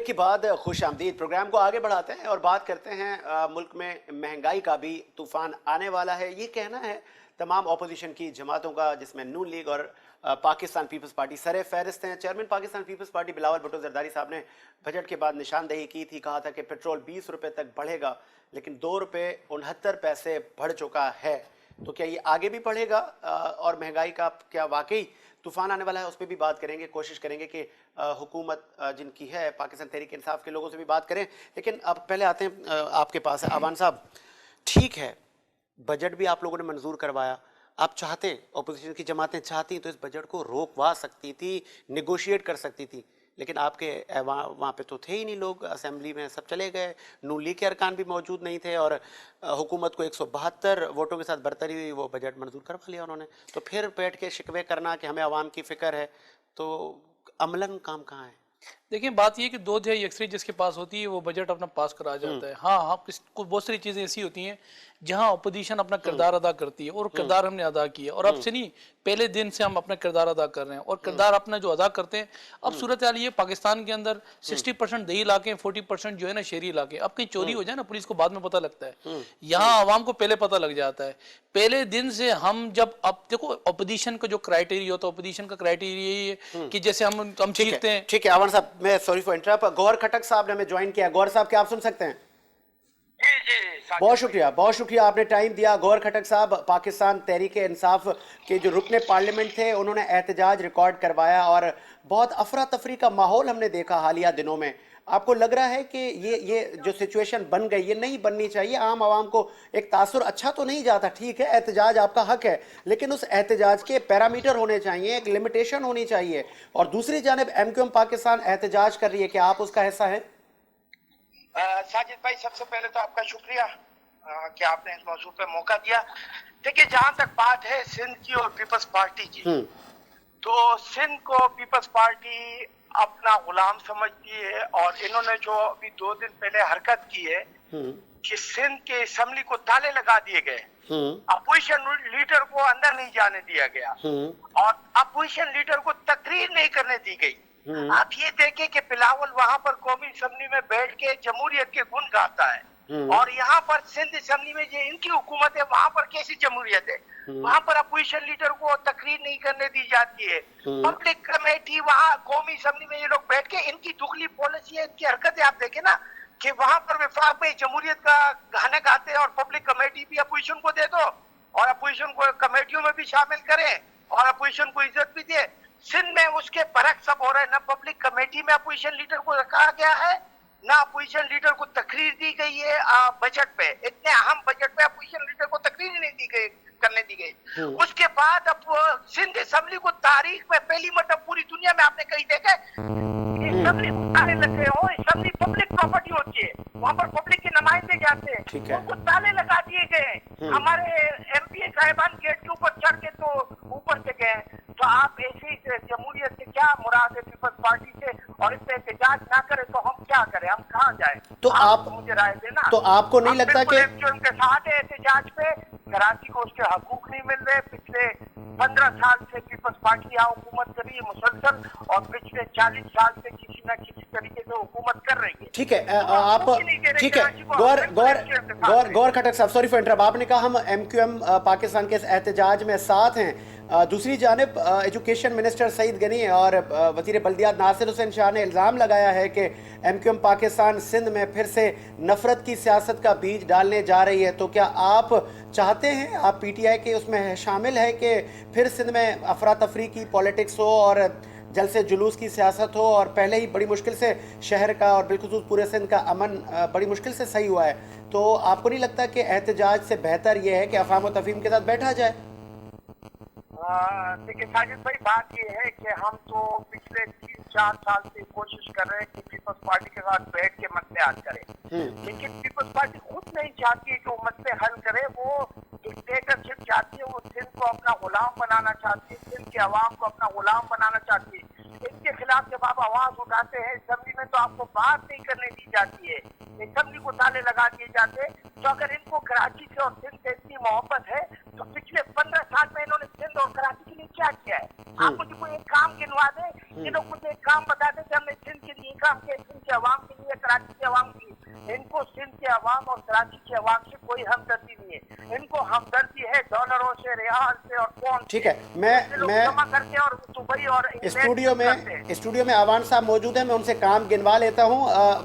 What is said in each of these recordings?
के बाद खुश आमदीद। प्रोग्राम को आगे बढ़ाते हैं और बात करते हैं मुल्क में महंगाई का भी तूफान आने वाला है, ये कहना है तमाम अपोजिशन की जमातों का, जिसमें नून लीग और पाकिस्तान पीपल्स पार्टी सरे फहरिस्त हैं। चेयरमैन पाकिस्तान पीपल्स पार्टी बिलावल भुट्टो जरदारी साहब ने बजट के बाद निशानदेही की थी, कहा था कि पेट्रोल 20 रुपये तक बढ़ेगा, लेकिन 2 रुपये 69 पैसे बढ़ चुका है। तो क्या ये आगे भी बढ़ेगा और महंगाई का क्या वाकई तूफान आने वाला है, उस पर भी बात करेंगे। कोशिश करेंगे कि हुकूमत जिनकी है, पाकिस्तान तहरीक इंसाफ के लोगों से भी बात करें। लेकिन अब पहले आते हैं आपके पास है आवान साहब। ठीक है, बजट भी आप लोगों ने मंजूर करवाया, आप चाहते, अपोजिशन की जमातें चाहती तो इस बजट को रोकवा सकती थी, निगोशिएट कर सकती थी, लेकिन आपके वहाँ पे तो थे ही नहीं लोग, असेंबली में सब चले गए, नून लीग के अरकान भी मौजूद नहीं थे और हुकूमत को 172 वोटों के साथ बरतरी हुई, वो बजट मंजूर करवा लिया उन्होंने। तो फिर बैठ के शिकवे करना कि हमें आवाम की फ़िक्र है, तो अमलन काम कहाँ है? देखिए, बात ये है कि 2/3 अक्सरियत जिसके पास होती है वो बजट अपना पास करा जाता है। हाँ, बहुत सारी चीज़ें ऐसी होती हैं जहाँ अपोजिशन अपना किरदार अदा करती है और किरदार हमने अदा किया, और अब से नहीं, पहले दिन से हम अपना किरदार अदा कर रहे हैं और किरदार अपना जो अदा करते हैं। अब सूरत हाल ये पाकिस्तान के अंदर 60% दही इलाके, 40% जो है ना शहरी इलाके। अब कहीं चोरी हो जाए ना, पुलिस को बाद में पता लगता है, यहाँ आवाम को पहले पता लग जाता है। पहले दिन से हम जब, अब देखो अपोजिशन का जो क्राइटेरिया होता है, अपोजिशन का क्राइटेरिया यही है कि जैसे हम जीतते हैं। ठीक है आवान साहब, मैं सॉरी फॉर इंटरप्ट, गौहर खटक साहब ने हमें ज्वाइन किया। गौहर साहब, क्या आप सुन सकते हैं? बहुत शुक्रिया आपने टाइम दिया। गौहर खटक साहब, पाकिस्तान तहरीक इंसाफ के जो रुकने पार्लियामेंट थे, उन्होंने एहतजाज रिकॉर्ड करवाया और बहुत अफरा तफरी का माहौल हमने देखा हालिया दिनों में। आपको लग रहा है कि ये जो सिचुएशन बन गई, ये नहीं बननी चाहिए? आम आवाम को एक तासुर अच्छा तो नहीं जाता, ठीक है एहतजाज आपका हक है, लेकिन उस एहतजाज के पैरामीटर होने चाहिए, एक लिमिटेशन होनी चाहिए। और दूसरी जानिब एमक्यूएम पाकिस्तान एहतजाज कर रही है, क्या आप उसका हिस्सा है? साजिद भाई, सबसे पहले तो आपका शुक्रिया कि आपने इस मौजूद पे मौका दिया। देखिए, जहां तक बात है सिंध की और पीपल्स पार्टी की, तो सिंध को पीपल्स पार्टी अपना गुलाम समझती है और इन्होंने जो अभी 2 दिन पहले हरकत की है कि सिंध के असेंबली को ताले लगा दिए गए, अपोजिशन लीडर को अंदर नहीं जाने दिया गया और अपोजिशन लीडर को तकरीर नहीं करने दी गई। आप ये देखें कि बिलावल वहां पर कौमी असेंबली में बैठ के जमहूरियत के गुण गाता है और यहाँ पर सिंध असेंबली में जो इनकी हुकूमत है, वहां पर कैसी जमहूरियत है? वहां पर अपोजिशन लीडर को तकरीर नहीं करने दी जाती है। पब्लिक कमेटी, वहां कौमी असेंबली में ये लोग बैठ के, इनकी दुखली पॉलिसी है, इनकी हरकतें आप देखें ना कि वहां पर विफाक में जमहूरियत का गाने गाते हैं और पब्लिक कमेटी भी अपोजिशन को दे दो और अपोजिशन को कमेटियों में भी शामिल करें और अपोजिशन को इज्जत भी दे। सिंध में उसके बरक्स सब हो रहा है। ना पब्लिक कमेटी में अपोजिशन लीडर को रखा गया है, ना अपोजिशन लीडर को तकरीर दी गई है बजट पे। इतने अहम बजट पे अपोजिशन लीडर को तकरीर नहीं दी गई, करने दी गई। उसके बाद अब सिंध असेंबली को तारीख में पहली मरतबा पूरी दुनिया में आपने कहीं देखा असेंबली को ताले लगे हो। असेंबली पब्लिक प्रॉपर्टी होती है, वहाँ पर पब्लिक के नुमाइंदे जाते हैं, उनको ताले लगा दिए गए। हमारे एमपी साहिबान गेट के ऊपर चढ़ के तो ऊपर से गए। तो आप ऐसी जमहूरियत से क्या मुराद है पीपल्स पार्टी से? और इस पे एहतजाज ना करे तो हम क्या करें, हम कहाँ जाए? तो आप मुझे राय देना। तो आपको नहीं लगता कि उनके साथ है एहतजाज पे? कराची को उसके हकूक नहीं मिल रहे। पिछले 15 साल से पीपल्स पार्टी यहाँ हुकूमत कर रही है मुसलसल, और पिछले 40 साल से किसी न किसी तरीके से हुकूमत कर रही है। ठीक है आप, ठीक है गौर खटक साहब, सॉरी फॉर इंटरप्ट, आपने कहा हम एमक्यूएम पाकिस्तान के इस एहतजाज में साथ हैं। दूसरी जानिब एजुकेशन मिनिस्टर सईद गनी और वज़ीर बल्दियात नासिर हुसैन शाह ने इल्ज़ाम लगाया है कि एमक्यूएम पाकिस्तान सिंध में फिर से नफरत की सियासत का बीज डालने जा रही है। तो क्या आप चाहते हैं, आप पीटीआई के उसमें शामिल है कि फिर सिंध में अफरा तफरी की पॉलिटिक्स हो और जलसे जुलूस की सियासत हो? और पहले ही बड़ी मुश्किल से शहर का और बिलखुसूस पूरे सिंध का अमन बड़ी मुश्किल से सही हुआ है, तो आपको नहीं लगता कि एहतजाज से बेहतर यह है कि अफवाम व तफहीम के साथ बैठा जाए? देखिए साजिद भाई, बात ये है कि हम तो पिछले 3-4 साल से कोशिश कर रहे हैं कि पीपल्स पार्टी के साथ बैठ के मसले हल करें, लेकिन पीपल्स पार्टी खुद नहीं चाहती है कि वो मसले हल करे। वो डिक्टेटरशिप चाहती है, वो सिंध को अपना गुलाम बनाना चाहती है, सिंध के अवाम को अपना गुलाम बनाना चाहती है। इनके खिलाफ जब आप आवाज उठाते हैं असेंबली में, तो आपको बात नहीं करने दी जाती है, असेंबली को ताले लगा दिए जाते हैं। तो अगर इनको कराची से और सिंध से इतनी मोहब्बत है, तो पिछले 15 साल में इन्होंने सिंध और कराची के लिए क्या किया है? आप मुझे कोई एक काम गिनवा दें, ये लोग मुझे एक काम बता दें कि हमने सिंध के लिए काम किया, सिंध के अवाम के लिए, कराची के अवाम के लिए। इनको सिंध के अवाम और कराची के अवाम से कोई हमदर्दी नहीं है, इनको हमदर्दी है डॉलरों से, रियाल से और पौंड। ठीक है, मैं जमा करते हैं और दुबई और स्टूडियो में आवान साहब मौजूद हैं, मैं उनसे काम गिनवा लेता हूँ।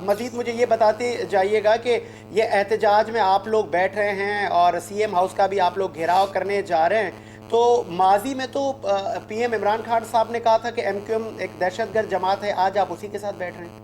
मजीद मुझे ये बताते जाइएगा कि ये एहतजाज में आप लोग बैठ रहे हैं और सीएम हाउस का भी आप लोग घेराव करने जा रहे हैं, तो माजी में तो पीएम इमरान खान साहब ने कहा था कि एमक्यूएम एक दहशतगर्द जमात है, आज आप उसी के साथ बैठ रहे हैं।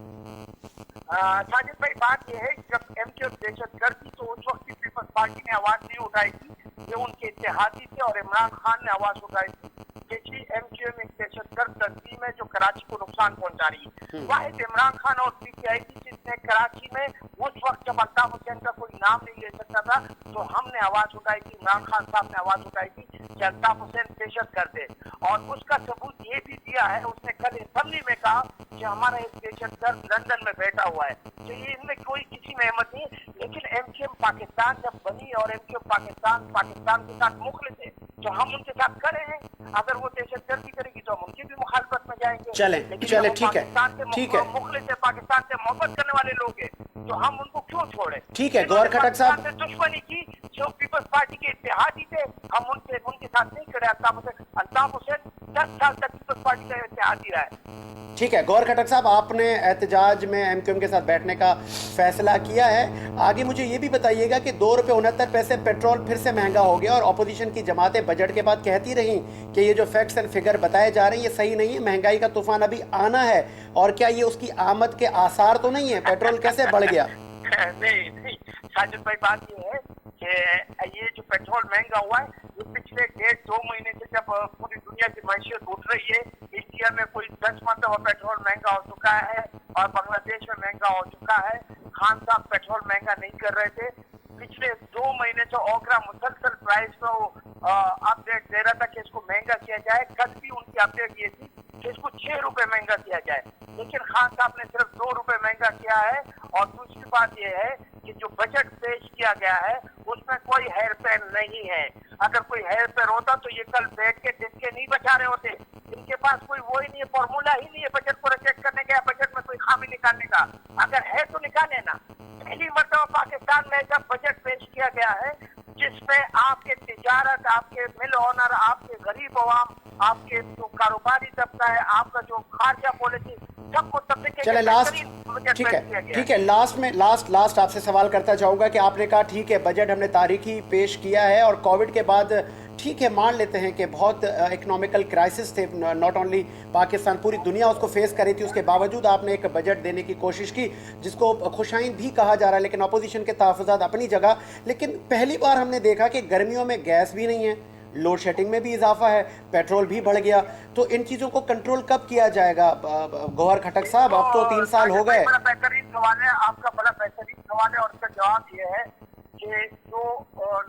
साजिद भाई, बात यह है जब एमक्यूएम दहशतगर्द थी तो उस वक्त की पीपल्स पार्टी ने आवाज नहीं उठाई थी, ये उनके इत्तेहादी थे और इमरान खान ने आवाज उठाई थी कि एमक्यूएम एक दहशतगर्द तंजीम है जो कराची को नुकसान पहुंचा रही है। वाहिद इमरान खान और पीटीआई थी जिसने कराची में उस वक्त जब अल्ताफ हुसैन का कोई नाम नहीं ले सकता था तो हमने आवाज उठाई थी, इमरान खान साहब ने आवाज उठाई थी कि अल्ताफ हुसैन दहशतगर्द है। और उसका सबूत ये भी दिया है, उसने कल असेंबली में कहा कि हमारा एक दहशतगर्द लंदन में बैठा हुआ है। तो ये इनमें कोई किसी में अहमत नहीं, लेकिन एमक्यूएम पाकिस्तान जब बनी और एमक्यूएम पाकिस्तान के साथ मुखलिस है तो हम उनके साथ खड़े हैं। अगर वो दहशतगर्दी करेगी तो हम उनकी भी मुखालफत में जाएंगे। चले ठीक है, ठीक है, मुखलिस है, पाकिस्तान से मोहब्बत करने वाले लोग हैं, तो हम उनको क्यों छोड़े? ठीक है गौहर खटक साहब, दुश्मनी की जो पीपल्स पार्टी के इत्तेहादी थे, हम उनके साथ नहीं खड़े। अल्ताफ हुसैन 10 साल तक पीपल्स पार्टी का इत्तेहादी रहा है। ठीक है गौहर खटक साहब, आपने एहतजाज में एमक्यूएम के साथ बैठने का फैसला किया है। आगे मुझे ये भी बताइएगा कि ₹2.69 पेट्रोल फिर से महंगा हो गया और अपोजिशन की जमातें बजट के बाद कहती रहीं कि ये जो फैक्ट्स एंड फिगर बताए जा रहे हैं ये सही नहीं है, महंगाई का तूफान अभी आना है, और क्या ये उसकी आमद के आसार तो नहीं है? पेट्रोल कैसे बढ़ गया? नहीं साजिद भाई, बात ये है कि ये जो पेट्रोल महंगा हुआ है ये पिछले 1.5-2 महीने से जब पूरी दुनिया की मैशियत उठ रही है, इंडिया में कोई 10 मरतबा पेट्रोल महंगा हो चुका है और बांग्लादेश में महंगा हो चुका है। खान साहब पेट्रोल महंगा नहीं कर रहे थे, पिछले 2 महीने से ओकरा मुसलसल प्राइस में वो अपडेट दे रहा था कि इसको महंगा किया जाए। कल भी उनकी अपडेट ये थी कि इसको 6 रुपए महंगा किया जाए, लेकिन खान साहब ने सिर्फ 2 रुपए महंगा किया है। और दूसरी बात यह है कि जो बजट पेश किया गया है उसमें कोई हेर फेर नहीं है। अगर कोई हेर फेर होता तो ये कल बैठ के डिस्के नहीं बचा रहे होते। इनके पास कोई वो ही नहीं है, फॉर्मूला ही नहीं है बजट को रिजेक्ट करने का, बजट में कोई खामी निकालने का। अगर है तो निकाले ना। पहली मरतबा पाकिस्तान में जब बजट पेश किया गया है जिसमें आपके तिजारत, आपके मिल ओनर, आपके गरीब अवाम, आपके जो कारोबारी तबका है, आपका जो खारजा पॉलिसी, सब मुतफिक। चले लास्ट, ठीक है लास्ट आपसे सवाल करता जाऊंगा कि आपने कहा ठीक है बजट हमने तारीखी पेश किया है और कोविड के बाद ठीक है मान लेते हैं कि बहुत इकोनॉमिकल क्राइसिस थे, नॉट ओनली पाकिस्तान, पूरी दुनिया उसको फेस कर रही थी, उसके बावजूद आपने एक बजट देने की कोशिश की जिसको खुशाइन भी कहा जा रहा है, लेकिन अपोजिशन के तहफ़्फ़ुज़ात अपनी जगह। लेकिन पहली बार हमने देखा कि गर्मियों में गैस भी नहीं है, लोड शेडिंग में भी इजाफा है, पेट्रोल भी बढ़ गया, तो इन चीज़ों को कंट्रोल कब किया जाएगा? गौहर खटक साहब, अब तो 3 साल हो गए। बड़ा बेहतरीन सवाल है आपका, बड़ा बेहतरीन सवाल है और इसका जवाब ये है कि जो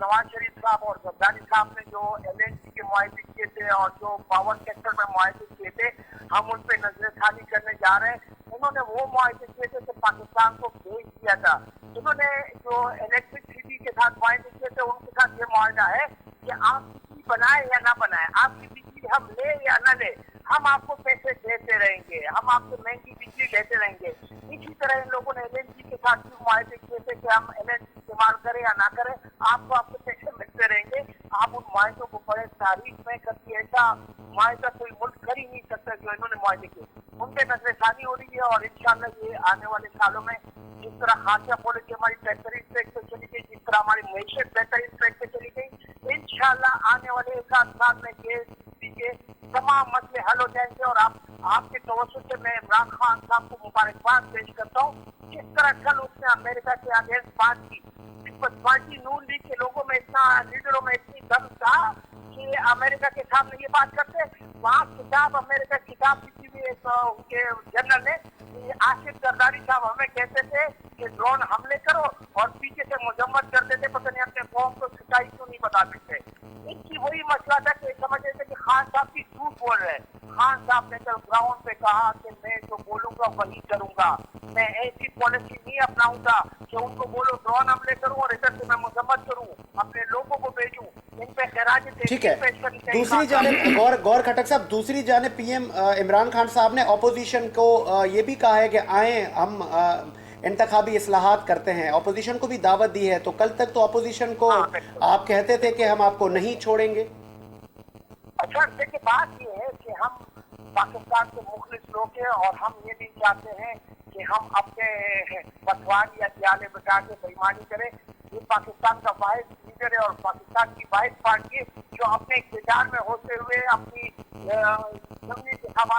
नवाज शरीफ साहब और जरदारी साहब ने जो LNG के मुआहदे किए थे और जो पावर सेक्टर में मुआहदे किए थे, हम उन पे नजरसानी करने जा रहे हैं। उन्होंने वो मुआहदे किए थे कि पाकिस्तान को भेज दिया था। उन्होंने जो इलेक्ट्रिसिटी के साथ मुआहदे किए थे उनके साथ ये मुआहदा है कि आप बिजली बनाए या ना बनाए, आपकी बिजली हम ले या ना ले, हम आपको पैसे देते रहेंगे, हम आपसे महंगी बिजली लेते रहेंगे। इसी तरह इन लोगों ने LNG के साथ भी मुआहदे किए थे कि हम LNG इस्तेमाल करें या ना करें, आपको आपके पैसे मिलते रहेंगे। आप उन मुआहदों को बड़े तारीफ में, कभी ऐसा मुआहदा कोई मुल्क कर ही नहीं सकता जो इन्होंने मुआहदे किए। उन पे नजरसानी हो रही है और इंशाल्लाह ये आने वाले सालों में जिस तरह खारजा पॉलिसी हमारी बेहतरीन ट्रैक पे चली गई, जिस तरह हमारी मैशियत बेहतरीन ट्रैक पे चली गई, इंशाल्लाह आने वाले 1-8 साल में के तमाम मसले हल हो जाएंगे। और आपके तवज्जो से मैं इमरान खान साहब को मुबारकबाद पेश करता हूँ, जिस तरह कल उसने अमेरिका के अगेंस्ट बात की। पीपल्स पार्टी नून लीग के लोगों में इतना, लीडरों में इतनी दम था कि अमेरिका के सामने ये बात करते। वहाँ किताब, अमेरिका किताब लिखी हुई एक उनके जनरल ने, आसिफ जरदारी साहब हमें कहते थे कि ड्रोन हमले करो और पीछे से मजम्मत करते थे, पता नहीं अपने कौम को सच्चाई क्यों नहीं बताते थे। इनकी वही मसला था कि समझते थे कि खान साहब की झूठ बोल रहे हैं। खान साहब ने कल ग्राउंड पे कहा कि मैं जो बोलूंगा वही करूंगा, मैं ऐसी पॉलिसी नहीं अपनाऊंगा कि उनको बोलो ड्रोन हमले करूं और इधर से मैं मजम्मत करूं, अपने लोगों को भेजूं। पे खराज ठीक है। दूसरी जानिब गौर खटक साहब, दूसरी जानिब पीएम इमरान खान साहब ने अपोजिशन को ये भी कहा है कि आए हम इंतखाबी इस्लाहात करते हैं, अपोजिशन को भी दावत दी है। तो कल तक तो अपोजिशन को आप कहते थे कि हम आपको नहीं छोड़ेंगे। अच्छा, देखिए बात ये है कि हम पाकिस्तान के मुखलिस लोग हैं और हम ये नहीं चाहते हैं कि हम अपने पटवार या जाले बचा के बेईमानी करें। ये पाकिस्तान का वाहिद लीडर है और पाकिस्तान की वाहिद पार्टी है जो अपने इख्तियार में होते हुए अपनी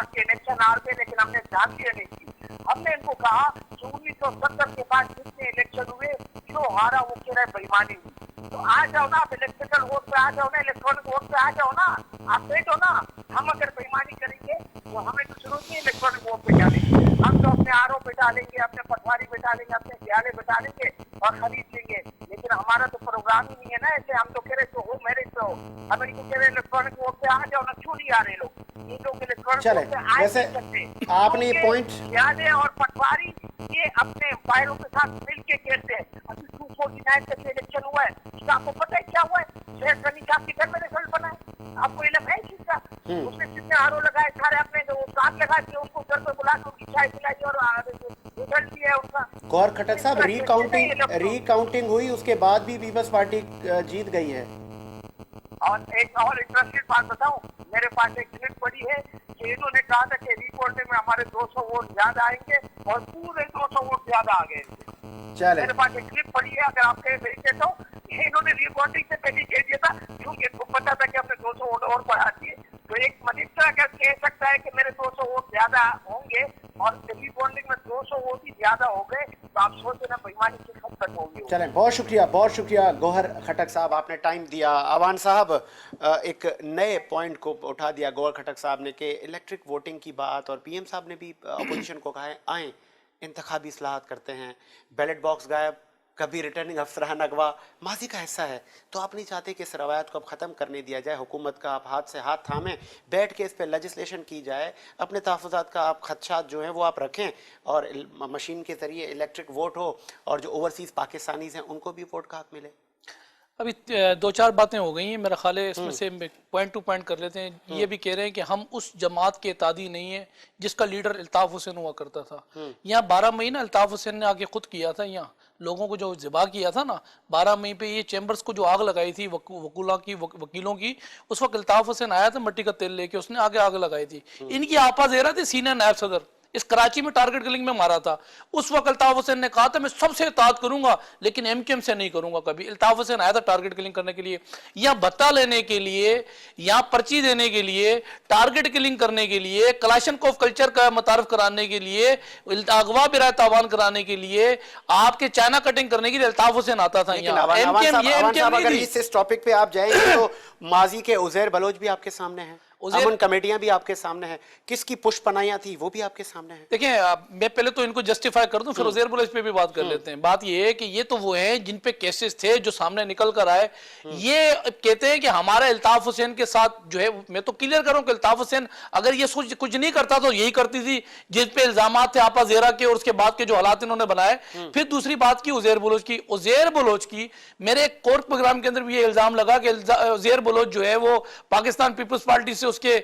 के इलेक्शन हार गए, लेकिन हमने ध्यान दिया नहीं की। हमने इनको कहा कि 1970 के बाद जितने इलेक्शन हुए जो हारा वो कह रहे बेईमानी हुई। तो आ जाओ ना, आप इलेक्ट्रिकल वोट पे आ जाओ ना, इलेक्ट्रॉनिक वोट पे आ जाओ ना, आप बैठो ना। हम अगर बेईमानी करेंगे तो हमें तो जरूरत नहीं इलेक्ट्रॉनिक वोट पे जाने की। हम तो अपने आरओ पे डालेंगे, अपने पटवारी पे डालेंगे, अपने ग्याले पे डालेंगे और खरीद लेंगे। लेकिन हमारा तो प्रोग्राम ही नहीं है ना ऐसे। हम तो कह रहे तो हो मेरे तो हम इनको कह रहे इलेक्ट्रॉनिक वोट पे आ जाओ ना, क्यों नहीं आ रहे लोग? ये लोग इलेक्ट्रॉनिक वोट पे आ नहीं सकते। आपने ये पॉइंट ग्याले और पटवारी ये अपने वायरों के साथ मिलके कहते हैं। अभी 249 का इलेक्शन हुआ है, उसका आपको पता है क्या हुआ है? शेख गनी साहब के घर में रिजल्ट बना है, आपको इलम है चीज का? उसने जितने आरओ लगाए सारे अपने साथ लगा के उसको घर पे बुला के उनकी चाय पिलाई और रिजल्ट दिया है उनका। गौर खटक साहब, रिकाउंटिंग हुई, उसके बाद भी पीपल्स पार्टी जीत गई है। और एक और इंटरेस्टिंग बात बताऊं, मेरे पास एक क्लिप पड़ी है कि इन्होंने कहा था कि रिपोर्टिंग में हमारे 200 वोट ज्यादा आएंगे और पूरे 200 वोट ज्यादा आ गए। मेरे पास एक क्लिप पड़ी है, अगर आप भेज देता हूँ। इन्होंने रिपोर्टिंग से पहले कह दिया था क्योंकि इनको पता था कि हमने 200 वोट और बढ़ा दिए। तो एक मिनिस्टर अगर कह सकता है कि मेरे 200 वोट ज्यादा होंगे और रिपोर्टिंग में 200 वोट ही ज्यादा हो गए, तो आप सोचे ना बेईमानी किस हद तक होगी। चलें, बहुत शुक्रिया गौहर खटक साहब, आपने टाइम दिया। आवान साहब, एक नए पॉइंट को उठा दिया गौहर खटक साहब ने कि इलेक्ट्रिक वोटिंग की बात, और पीएम साहब ने भी अपोजिशन को कहा है आए इंतखाबी इस्लाहात करते हैं, बैलेट बॉक्स गायब, कभी रिटर्निंग अफसरान अगवा, माजी का हिस्सा है। तो आप नहीं चाहते कि इस रवायत को अब ख़त्म करने दिया जाए, हुकूमत का आप हाथ से हाथ थामें, बैठ के इस पर लेजिस्लेशन की जाए, अपने तहफ़्फ़ुज़ात का आप खदशात जो हैं वो आप रखें और मशीन के ज़रिए इलेक्ट्रिक वोट हो और जो ओवरसीज़ पाकिस्तानीज़ हैं उनको भी वोट का हक़ मिले? अभी 2-4 बातें हो गई हैं, मेरा ख्याल है इसमें से पॉइंट टू पॉइंट कर लेते हैं। ये भी कह रहे हैं कि हम उस जमात के तादी नहीं है जिसका लीडर अल्ताफ़ हुसैन हुआ करता था। यहाँ 12 मई ना अल्ताफ़ हुसैन ने आके खुद किया था, यहाँ लोगों को जो ज़िबा किया था ना 12 मई पे, ये चैम्बर्स को जो आग लगाई थी वकीलों की, उस वक्त अल्ताफ़ हुसैन आया था मट्टी का तेल लेके, उसने आगे आग लगाई थी। इनकी आपा ज़ेहरा थी सीनियर नायब सदर, इस कराची में टारगेट किलिंग में मारा था। उस वक्त अल्ताफ़ हुसैन ने कहा था मैं सबसे इताअत करूंगा लेकिन एमकेएम से नहीं करूंगा कभी। अल्ताफ़ हुसैन आया था टारगेट किलिंग करने के लिए, या भत्ता लेने के लिए, या पर्ची देने के लिए, टारगेट किलिंग करने के लिए, कलाशनकोव कल्चर का मुतारफ कराने के लिए, अगवा बिराए तावान कराने के लिए, आपके चाइना कटिंग करने के लिए अल्ताफ़ हुसैन आता था। अगर इस टॉपिक पे आप जाएंगे तो माजी के उज़ैर बलोच भी आपके सामने हैं, अमन कमेटियां भी आपके सामने हैं, किसकी पुष्पनाइयां थी वो भी आपके सामने हैं। देखिए, मैं पहले तो इनको जस्टिफाई कर दूं, फिर उज़ैर बलोच पे भी बात कर लेते हैं। बात ये है कि ये तो वो हैं जिन पे केसेस थे जो सामने निकल कर आए। ये कहते हैं कि हमारा अल्ताफ़ हुसैन के साथ जो है, मैं तो क्लियर करूं कि अल्ताफ़ हुसैन अगर ये कुछ नहीं करता तो यही करती थी जिन पे इल्जाम थे आपा ज़ेरा के और उसके बाद के जो हालात इन्होंने बनाए। फिर दूसरी बात की उज़ैर बलोच की, मेरे कोर्ट प्रोग्राम के अंदर भी ये इल्जाम लगा कि उज़ैर बलोच जो है वो पाकिस्तान पीपल्स पार्टी से उसके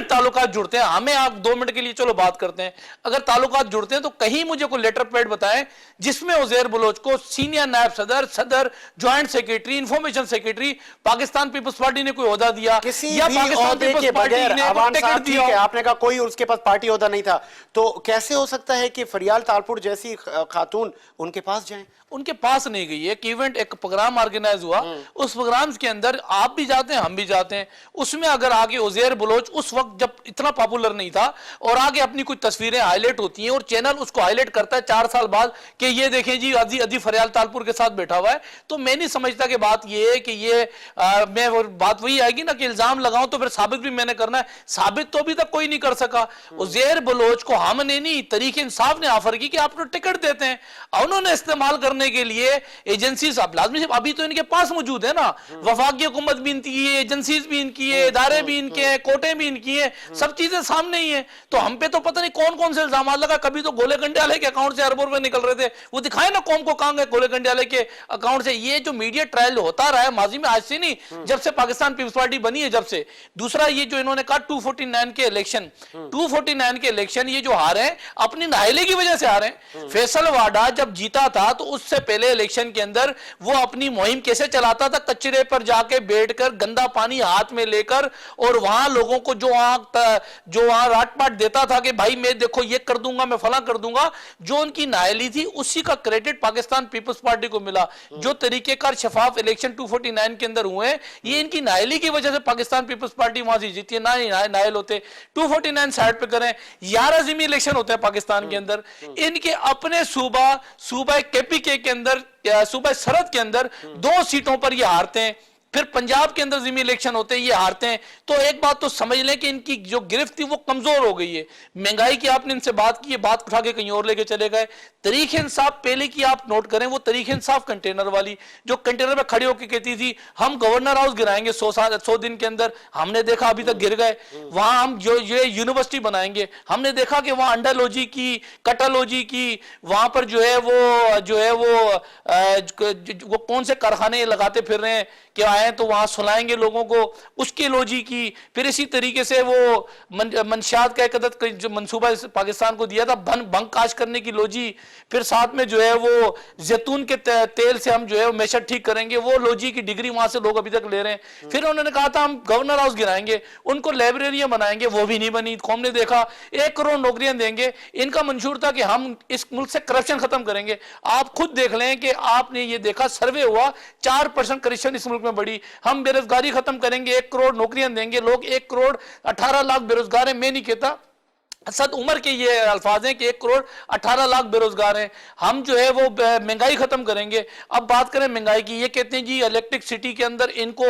ताल्लुकात जुड़ते हैं। हमें आप 2 मिनट के लिए चलो बात करते हैं, अगर ताल्लुकात जुड़ते हैं तो कहीं मुझे कोई लेटर पैड बताएं जिसमें उज़ैर बलोच को सीनियर नायब सदर, joint secretary, information secretary Pakistan Peoples Party ने कोई ओहदा दिया, या पाकिस्तान पीपल्स पार्टी ने दिया। आपने कहा कोई उसके पास पार्टी ओहदा नहीं था, तो कैसे हो सकता है कि फरियाल तालपुर जैसी खातून उनके पास जाएं? उनके पास नहीं गई। एक इवेंट, एक प्रोग्राम ऑर्गेनाइज हुआ, उस प्रोग्राम के अंदर आप भी जाते हैं, हम भी जाते हैं। उसमें अगर आगे उज़ैर बलोच उस वक्त जब इतना पॉपुलर नहीं था और आगे अपनी कुछ तस्वीरें हाईलाइट होती हैं और चैनल उसको हाईलाइट करता है 4 साल बाद कि ये देखें जी अदी फरियाल तालपुर के साथ बैठा हुआ है, तो मैं नहीं समझता कि बात ये है कि ये बात वही आएगी ना कि इल्जाम लगाऊं तो फिर साबित भी मैंने करना है। साबित तो अभी तक कोई नहीं कर सका। उज़ैर बलोच को हमने नहीं, तरीके इंसाफ ने ऑफर की कि आपको टिकट देते हैं, उन्होंने इस्तेमाल करना करने के लिए एजेंसीज लाजमी से अभी तो इनके पास मौजूद है ना, वफाकी हुकूमत भी इनकी है, एजेंसीज भी इनकी है, इदारे भी इनके हैं, कोटे भी इनकी है, सब चीजें सामने ही है। तो हम पे तो पता नहीं कौन कौन से इल्जाम लगा। कभी तो गोले कंडियाले के अकाउंट से अरबों रुपए निकल रहे थे, वो दिखाए ना कौम को कहां गए गोले कंडियाले के अकाउंट से। ये जो मीडिया ट्रायल होता रहा है माजी में, आज से नहीं, जब से पाकिस्तान पीपल्स पार्टी बनी है, जब से। दूसरा ये जो इन्होंने कहा 249 के इलेक्शन, 249 के इलेक्शन ये जो हारे हैं अपनी नाहले की वजह से हारे हैं। फैसल वाडा जब जीता था तो उससे पहले इलेक्शन के अंदर वो अपनी मुहिम कैसे चलाता था, कचरे पर जाके बैठकर गंदा पानी हाथ में लेकर, और वहां लोगों को जो वहां राटपाट देता था कि भाई मैं देखो ये कर दूंगा, मैं फला कर दूंगा, जो उनकी नाहली थी उसी का क्रेडिट पाकिस्तान पीपल्स पार्टी को मिला। जो तरीकेकार शफाफ इलेक्शन 249 के अंदर हुए, ये इनकी नाहली की वजह से पाकिस्तान पीपल्स पार्टी वहां से जीती है। ना नाहल होते 249 साइड पे करें, 11 जिमी इलेक्शन होते हैं पाकिस्तान के अंदर, इनके अपने सूबा केपीके के अंदर, सूबा सरहद के अंदर 2 सीटों पर ये हारते हैं। फिर पंजाब के अंदर जिमी इलेक्शन होते हैं, ये हारते हैं। तो एक बात तो समझ लें कि इनकी जो गिरफ्त थी वो कमजोर हो गई है। महंगाई की आपने इनसे बात की है, बात उठा के कहीं और लेके चले गए। तरीक इंसाफ पहले की आप नोट करें, वो तरीक इंसाफ कंटेनर वाली, जो कंटेनर पे खड़ी होकर कहती थी हम गवर्नर हाउस गिराएंगे 100 दिन के अंदर, हमने देखा अभी तक गिर गए। वहां हम जो ये यूनिवर्सिटी बनाएंगे, हमने देखा कि वहां अंडालॉजी की, कटालॉजी की, वहां पर जो है वो कौन से कारखाने लगाते फिर रहे हैं कि आए तो वहां सुनाएंगे लोगों को, उसकी लॉजी की। फिर इसी तरीके से वो मंशियात का एक अदद जो मंसूबा पाकिस्तान को दिया था भंग काश करने की लॉजी, फिर साथ में जो है वो जैतून के तेल से हम जो है मैशर ठीक करेंगे, वो लॉजी की डिग्री वहां से लोग अभी तक ले रहे हैं। फिर उन्होंने कहा था हम गवर्नर हाउस गिराएंगे, उनको लाइब्रेरियां बनाएंगे, वो भी नहीं बनी। कौम ने देखा 1 करोड़ नौकरियां देंगे। इनका मंशूर था कि हम इस मुल्क से करप्शन खत्म करेंगे। आप खुद देख लें कि आपने ये देखा, सर्वे हुआ 4% करप्शन इस मुल्क में बढ़ी। हम बेरोजगारी खत्म करेंगे, 1 करोड़ नौकरियां देंगे, लोग 1 करोड़ 18 लाख बेरोजगार हैं। मैं नहीं कहता, सद उमर के ये अल्फाज हैं कि 1 करोड़ 18 लाख बेरोजगार हैं। हम जो है वो महंगाई खत्म करेंगे। अब बात करें महंगाई की, ये कहते हैं जी इलेक्ट्रिक सिटी के अंदर इनको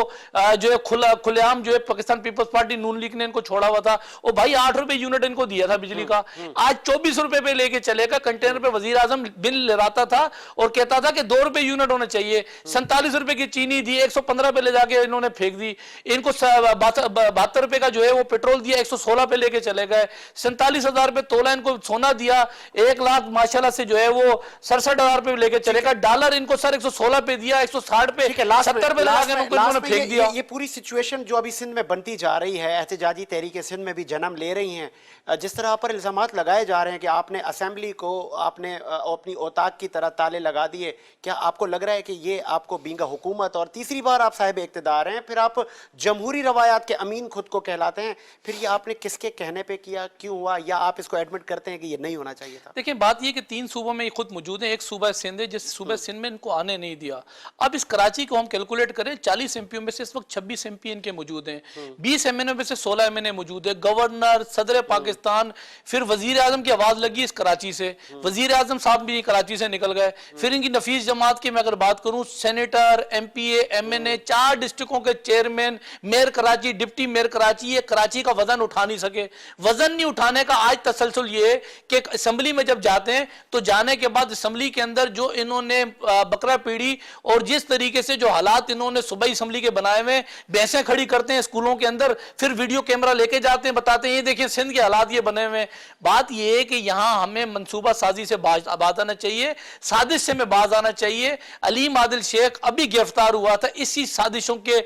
जो है खुलेआम जो है पाकिस्तान पीपल्स पार्टी नून लीग ने इनको छोड़ा हुआ था। और भाई 8 रुपए यूनिट इनको दिया था बिजली का, आज 24 रुपए पे लेके चलेगा। कंटेनर पे वजीर आजम बिल लहराता था और कहता था कि 2 रुपए यूनिट होना चाहिए। 47 रुपए की चीनी दी, 115 पे ले जाके इन्होंने फेंक दी। इनको 72 रुपए का जो है वो पेट्रोल दिया, 116 पे लेके चले गए। 47,000 पे तोला इनको सोना दिया, 1 लाख माशाल्लाह से जो है वो 67,000 पे लेके चलेगा। डॉलर इनको सर 116 पे दिया, 160 पे, 70 पे लगा के इन्होंने फेंक दिया। ये पूरी सिचुएशन जो अभी सिंध में बनती जा रही है, एहतजाजी तहरीकें सिंध में भी जन्म ले रही हैं, जिस तरह पर इल्जामात लगाए जा रहे हैं कि आपने असेंबली को आपने अपनी औताक की तरह ताले लगा दिए, क्या आपको लग रहा है कि ये आपको बींगा हुकूमत, और तीसरी बार आप साहिब इक़्तिदार हैं, फिर आप जमहूरी रवायात के अमीन खुद को कहलाते हैं, फिर ये आपने किसके कहने पे किया, क्यों हुआ, या आप इसको एडमिट करते हैं कि ये नहीं होना चाहिए था? देखिए बात ये कि 3 सूबों में खुद मौजूद है। एक सूबा सिंध है, जिस सूबा सिंध में इनको आने नहीं दिया। अब इस कराची को हम कैलकुलेट करें, 40 एमपी में से इस वक्त 26 एमपी इनके मौजूद हैं, 20 एमएनए में से 16 एमएनए मौजूद है, गवर्नर, सदर पाकिस्तान, फिर वजीर आजम की आवाज लगी इस कराची से, वजीर आजम साहब भी कराची से निकल गए। फिर इनकी नफीस जमात की मैं अगर बात करूं, सेनेटर, एमपीए, एमएनए, 4 डिस्ट्रिक्टों के chairman, mayor Karachi, deputy mayor Karachi, ये कराची का वजन उठा नहीं सके। वजन नहीं उठाने का आज तसलसल ये है कि असेंबली में जब जाते हैं तो जाने के बाद असेंबली के अंदर जो इन्होंने बकरा पीड़ी और जिस तरीके से जो हालात इन्होंने सुबह असेंबली के बनाए हुए, भैंसें खड़ी करते हैं स्कूलों के अंदर, फिर वीडियो कैमरा लेके जाते हैं, बताते हैं ये देखिए सिंध के हालात ये बने हुए हैं। बात ये है कि यहां हमें मंसूबा साजी से बाज आना चाहिए, साजिश से में बाज आना चाहिए। अलीम आदिल शेख अभी गिरफ्तार हुआ था, इसी साजिशों के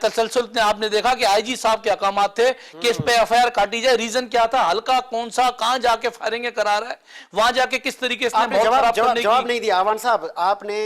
तसलसल में आपने देखा कि आईजी साहब के अहकामात थे कि इस पे एफआईआर काटी जाए। रीजन क्या था, हल्का कौन सा, कहां जाके फायरिंग करा रहा है, वहां जाके किस तरीके से जवाब नहीं दिया। आवान साहब, आपने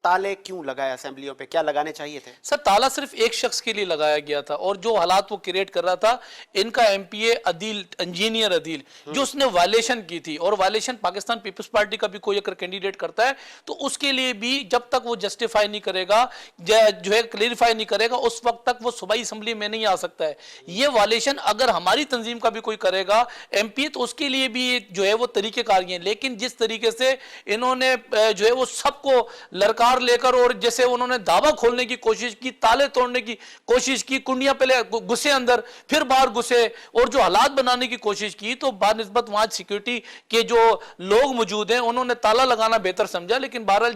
ताले क्यों लगाए असेंबलियों पे, क्या लगाने चाहिए थे? सर ताला सिर्फ एक शख्स के लिए लगाया गया था, और जो हालात वो क्रिएट कर रहा था, इनका एमपीए अदील, इंजीनियर अदील, जो उसने वायलेशन की थी, और वायलेशन पाकिस्तान पीपल्स पार्टी का भी कोई अगर कैंडिडेट करता है तो उसके लिए भी जब तक वो जस्टिफाई नहीं करेगा, जो है क्लियरिफाई नहीं करेगा, उस वक्त तक वो सूबाई असेंबली में नहीं आ सकता है। ये वायलेशन अगर हमारी तंजीम का भी कोई करेगा एमपी, तो उसके लिए भी जो है वो तरीकेकार हैं। लेकिन जिस तरीके से इन्होंने जो है वो सबको लड़का तलवार लेकर और जैसे उन्होंने दावा खोलने की कोशिश की, ताले तोड़ने की कोशिश की, कुंडियां पहले घुसे अंदर फिर बाहर घुसे और जो हालात बनाने की कोशिश की, तो बानिस्बत वहां सिक्योरिटी के जो लोग मौजूद हैं उन्होंने ताला लगाना बेहतर समझा। लेकिन बहरहाल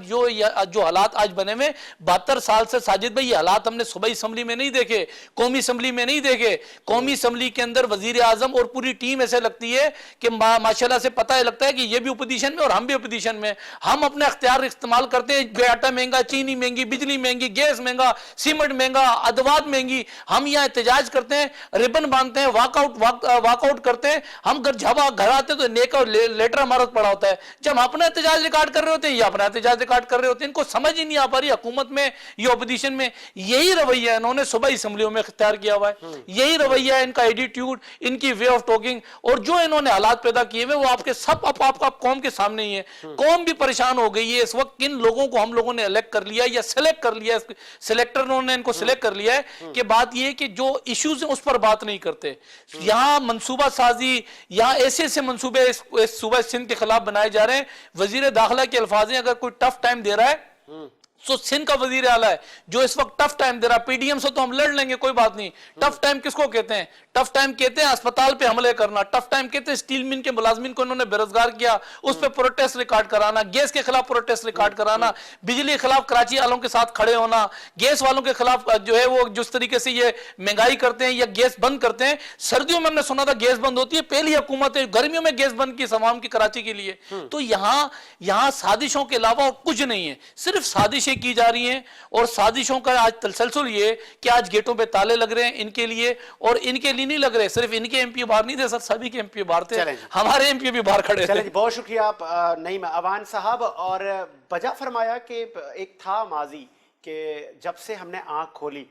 जो हालात आज बने हुए 72 साल से, साजिद भाई, ये हालात हमने सूबाई असम्बली में नहीं देखे, कौमी असम्बली में नहीं देखे। कौमी असम्बली के अंदर वजीर आजम और पूरी टीम ऐसे लगती है कि माशाल्लाह से पता है, लगता है कि ये भी अपोजिशन में और हम भी अपोजिशन में। हम अपने अख्तियार इस्तेमाल करते हैं, आटा महंगा, चीनी महंगी, बिजली महंगी, गैस महंगा, सीमेंट महंगा, अदवात महंगी, हम यहाँ एहतजाज करते हैं, रिबन बांधते हैं, वॉकआउट करते हैं। हम जब घर आते हैं तो नेक और लेटर हमारा पड़ा होता है। जब हम अपना एहतजाज रिकॉर्ड कर रहे होते हैं, ये अपना एहतजाज रिकॉर्ड कर रहे होते हैं। इनको समझ ही नहीं आ पा रही हुकूमत में, ये अपोजिशन में। यही रवैया इन्होंने सूबाई असम्बलियों में इख्तियार किया हुआ है, यही रवैया है इनका, एटीट्यूड, इनकी वे ऑफ टॉकिंग, और जो इन्होंने हालात पैदा किए हुए वो आपके सब आपका कौम के सामने ही है। कौम भी परेशान हो गई है इस वक्त। किन लोगों को हम लोगों ने इलेक्ट कर लिया या सिलेक्ट कर लिया, सिलेक्टर ने इनको सिलेक्ट कर लिया है कि बात यह है कि जो इश्यूज हैं उस पर बात नहीं करते। यहां मंसूबा साजी, यहां ऐसे ऐसे मंसूबे इस सूबा सिंध के खिलाफ बनाए जा रहे हैं। वजीर दाखिला के अल्फाज हैं, अगर कोई टफ टाइम दे रहा है तो सिंध का वजीर आला है जो इस वक्त टफ टाइम दे रहा है। पीडीएम से तो हम लड़ लेंगे, कोई बात नहीं। टफ टाइम किसको कहते हैं? टफ टाइम कहते हैं अस्पताल पे हमले करना, टफ टाइम कहते हैं स्टील मिल के मुलाजमिन को इन्होंने बेरोजगार किया, उस पर प्रोटेस्ट रिकॉर्ड कराना, गैस के खिलाफ प्रोटेस्ट रिकॉर्ड कराना, बिजली के खिलाफ कराची वालों के साथ खड़े होना, गैस वालों के खिलाफ जो है वो जिस तरीके से ये महंगाई करते हैं या गैस बंद करते हैं। सर्दियों में हमने सुना था गैस बंद होती है, पहली हुकूमत है, गर्मियों में गैस बंद की तमाम की कराची के लिए। तो यहाँ साजिशों के अलावा और कुछ नहीं है, सिर्फ साजिशें की जा रही हैं। और साजिशों का आज तसलसल ये कि आज गेटों पे ताले लग रहे हैं इनके लिए, और इनके लिए नहीं लग रहे, सिर्फ इनके एमपी बाहर नहीं थे सर, सभी के एमपी बाहर थे, हमारे एमपी भी बाहर खड़े थे। बहुत शुक्रिया आप नईम अवान साहब। और बजा फरमाया कि एक था माजी कि जब से हमने आंख खोली,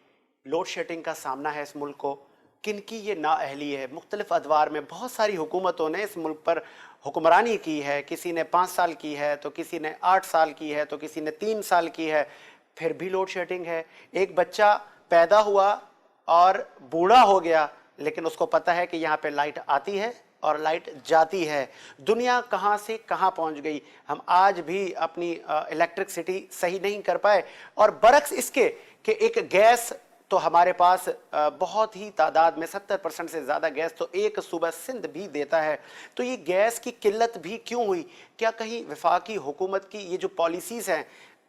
लोड शेडिंग का सामना है इस मुल्क को, किनकी ये नाअहली है। मुख्तलिफ अदवार में बहुत सारी हुकूमतों ने इस मुल्क पर हुक्मरानी की है, किसी ने 5 साल की है, तो किसी ने 8 साल की है, तो किसी ने 3 साल की है, फिर भी लोड शेडिंग है। एक बच्चा पैदा हुआ और बूढ़ा हो गया, लेकिन उसको पता है कि यहाँ पे लाइट आती है और लाइट जाती है। दुनिया कहाँ से कहाँ पहुँच गई, हम आज भी अपनी इलेक्ट्रिसिटी सही नहीं कर पाए। और बरक्स इसके कि एक गैस तो हमारे पास बहुत ही तादाद में 70% से ज़्यादा गैस तो एक सूबा सिंध भी देता है। तो ये गैस की किल्लत भी क्यों हुई? क्या कहीं वफाकी हुकूमत की ये जो पॉलिसीज़ हैं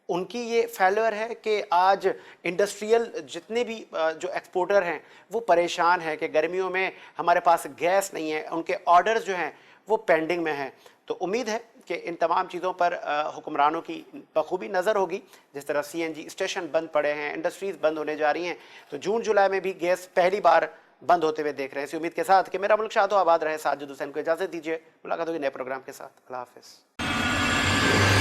उनकी ये फेलियर है कि आज इंडस्ट्रियल जितने भी जो एक्सपोर्टर हैं वो परेशान हैं कि गर्मियों में हमारे पास गैस नहीं है, उनके ऑर्डर्स जो हैं वो पेंडिंग में हैं। तो उम्मीद है कि इन तमाम चीज़ों पर हुक्मरानों की बखूबी नज़र होगी। जिस तरह CNG स्टेशन बंद पड़े हैं, इंडस्ट्रीज़ बंद होने जा रही हैं, तो जून जुलाई में भी गैस पहली बार बंद होते हुए देख रहे हैं। इसी उम्मीद के साथ कि मेरा मुल्क शादो आबाद रहे, साजिद हुसैन को इजाज़त दीजिए। मुलाकात होगी नए प्रोग्राम के साथ। अल्लाह हाफ़िज़।